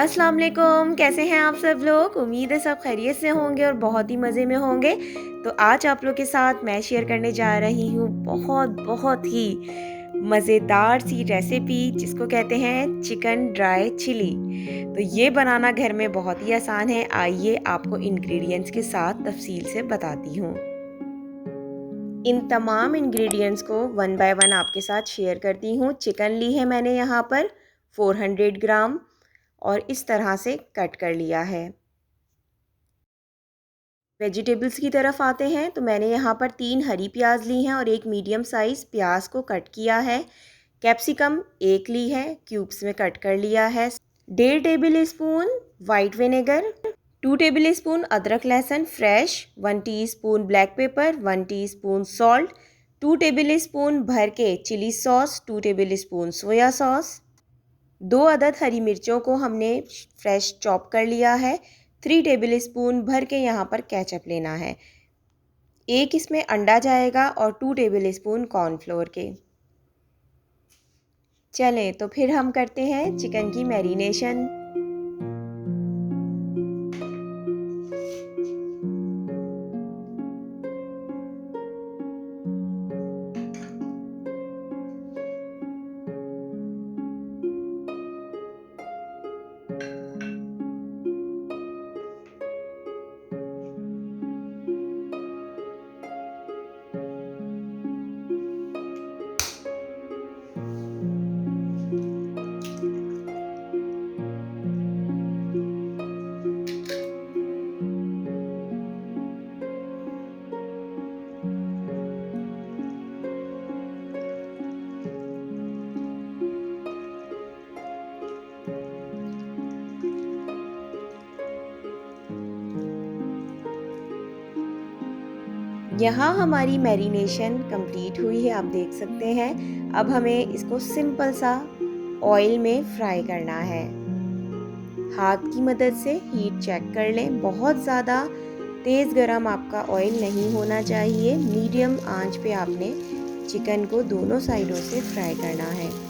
अस्सलाम वालेकुम, कैसे हैं आप सब लोग। उम्मीद है सब खैरियत से होंगे और बहुत ही मज़े में होंगे। तो आज आप लोग के साथ मैं शेयर करने जा रही हूँ बहुत बहुत ही मज़ेदार सी रेसिपी जिसको कहते हैं चिकन ड्राई चिली। तो ये बनाना घर में बहुत ही आसान है। आइए आपको इंग्रेडिएंट्स के साथ तफसील से बताती हूँ। इन तमाम इंग्रेडिएंट्स को वन बाय वन आपके साथ शेयर करती हूँ। चिकन ली है मैंने यहाँ पर 400 ग्राम और इस तरह से कट कर लिया है। वेजिटेबल्स की तरफ आते हैं तो मैंने यहाँ पर 3 हरी प्याज ली हैं और एक मीडियम साइज़ प्याज को कट किया है। कैप्सिकम 1 ली है, क्यूब्स में कट कर लिया है। 1.5 tablespoon white vinegar, 2 tablespoon अदरक लहसुन fresh, 1 teaspoon black pepper, 1 teaspoon salt, 2 tablespoon भर के chilli sauce, 2 tablespoon soya sauce. 2 अदद हरी मिर्चों को हमने फ्रेश चॉप कर लिया है। 3 टेबल स्पून भर के यहाँ पर केचप लेना है। एक इसमें अंडा जाएगा और 2 टेबल स्पून कॉर्नफ्लोर के। चलें तो फिर हम करते हैं चिकन की मैरिनेशन। यहाँ हमारी मैरिनेशन कंप्लीट हुई है, आप देख सकते हैं। अब हमें इसको सिंपल सा ऑयल में फ्राई करना है। हाथ की मदद से हीट चेक कर लें। बहुत ज़्यादा तेज़ गरम आपका ऑयल नहीं होना चाहिए। मीडियम आंच पे आपने चिकन को दोनों साइडों से फ्राई करना है।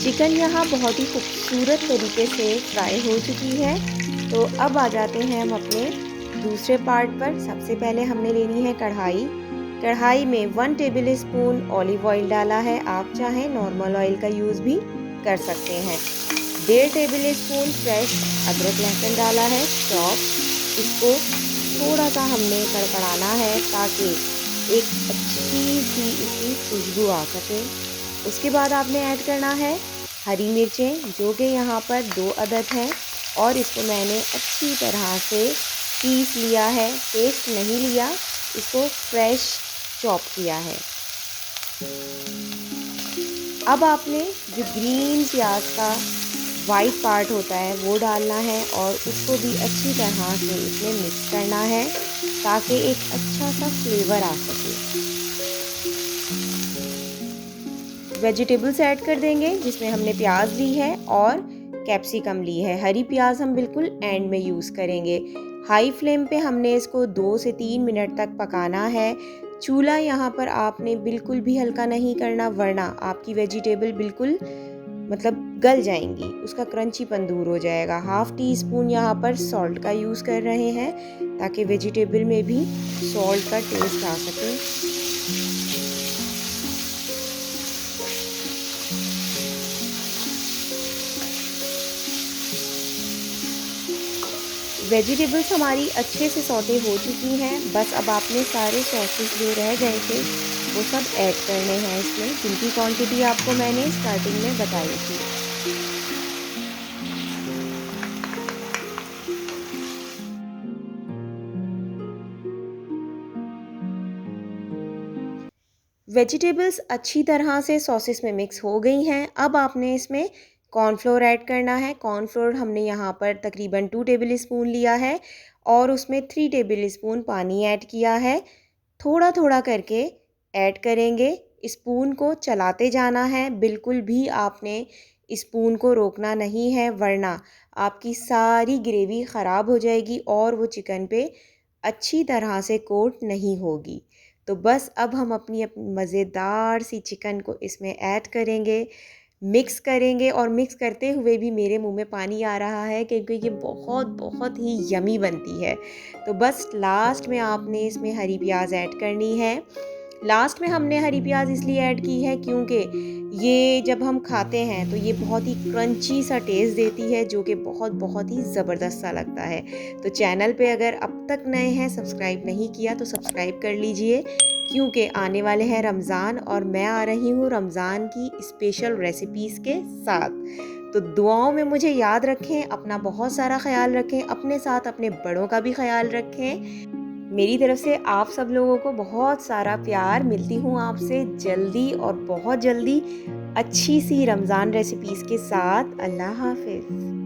चिकन यहाँ बहुत ही खूबसूरत तरीके से फ्राई हो चुकी है। तो अब आ जाते हैं हम अपने दूसरे पार्ट पर। सबसे पहले हमने लेनी है कढ़ाई। कढ़ाई में 1 टेबल स्पून ऑलिव ऑयल डाला है। आप चाहें नॉर्मल ऑयल का यूज़ भी कर सकते हैं। 1.5 टेबल स्पून फ्रेश अदरक लहसुन डाला है चॉप। इसको थोड़ा सा हमने कड़कड़ाना है ताकि एक अच्छी सी इसकी खुशबू आ सके। उसके बाद आपने ऐड करना है हरी मिर्चें, जो कि यहाँ पर 2 अदद हैं और इसको मैंने अच्छी तरह से पीस लिया है, पेस्ट नहीं लिया, इसको फ्रेश चॉप किया है। अब आपने जो ग्रीन प्याज का वाइट पार्ट होता है वो डालना है और उसको भी अच्छी तरह से इसमें मिक्स करना है ताकि एक अच्छा सा फ्लेवर आ सके। वेजिटेबल्स ऐड कर देंगे जिसमें हमने प्याज ली है और कैप्सिकम ली है। हरी प्याज हम बिल्कुल एंड में यूज़ करेंगे। हाई फ्लेम पे हमने इसको 2 से 3 मिनट तक पकाना है। चूल्हा यहाँ पर आपने बिल्कुल भी हल्का नहीं करना, वरना आपकी वेजिटेबल बिल्कुल गल जाएंगी, उसका क्रंचीपन दूर हो जाएगा। हाफ़ टी स्पून यहाँ पर सॉल्ट का यूज़ कर रहे हैं ताकि वेजिटेबल में भी सॉल्ट का टेस्ट आ सके। वेजिटेबल्स हमारी अच्छे से सौटे हो चुकी हैं। बस अब आपने सारे सॉसेस जो रह गए थे वो सब ऐड करने हैं इसमें, जिनकी क्वांटिटी आपको मैंने स्टार्टिंग में बताई थी। वेजिटेबल्स अच्छी तरह से सॉसेस में मिक्स हो गई हैं। अब आपने इसमें कॉर्नफ्लोर ऐड करना है। कॉर्नफ्लोर हमने यहाँ पर तकरीबन 2 टेबल स्पून लिया है और उसमें 3 टेबल स्पून पानी ऐड किया है। थोड़ा थोड़ा करके ऐड करेंगे। स्पून को चलाते जाना है, बिल्कुल भी आपने स्पून को रोकना नहीं है, वरना आपकी सारी ग्रेवी ख़राब हो जाएगी और वो चिकन पे अच्छी तरह से कोट नहीं होगी। तो बस अब हम अपनी मज़ेदार सी चिकन को इसमें ऐड करेंगे, मिक्स करेंगे और मिक्स करते हुए भी मेरे मुंह में पानी आ रहा है, क्योंकि ये बहुत बहुत ही यमी बनती है। तो बस लास्ट में आपने इसमें हरी प्याज ऐड करनी है। लास्ट में हमने हरी प्याज इसलिए ऐड की है क्योंकि ये जब हम खाते हैं तो ये बहुत ही क्रंची सा टेस्ट देती है, जो कि बहुत बहुत ही ज़बरदस्त सा लगता है। तो चैनल पे अगर अब तक नए हैं, सब्सक्राइब नहीं किया तो सब्सक्राइब कर लीजिए, क्योंकि आने वाले हैं रमज़ान और मैं आ रही हूँ रमज़ान की स्पेशल रेसिपीज़ के साथ। तो दुआओं में मुझे याद रखें, अपना बहुत सारा ख्याल रखें, अपने साथ अपने बड़ों का भी ख्याल रखें। मेरी तरफ से आप सब लोगों को बहुत सारा प्यार। मिलती हूँ आपसे जल्दी और बहुत जल्दी अच्छी सी रमज़ान रेसिपीज़ के साथ। अल्लाह हाफ़िज़।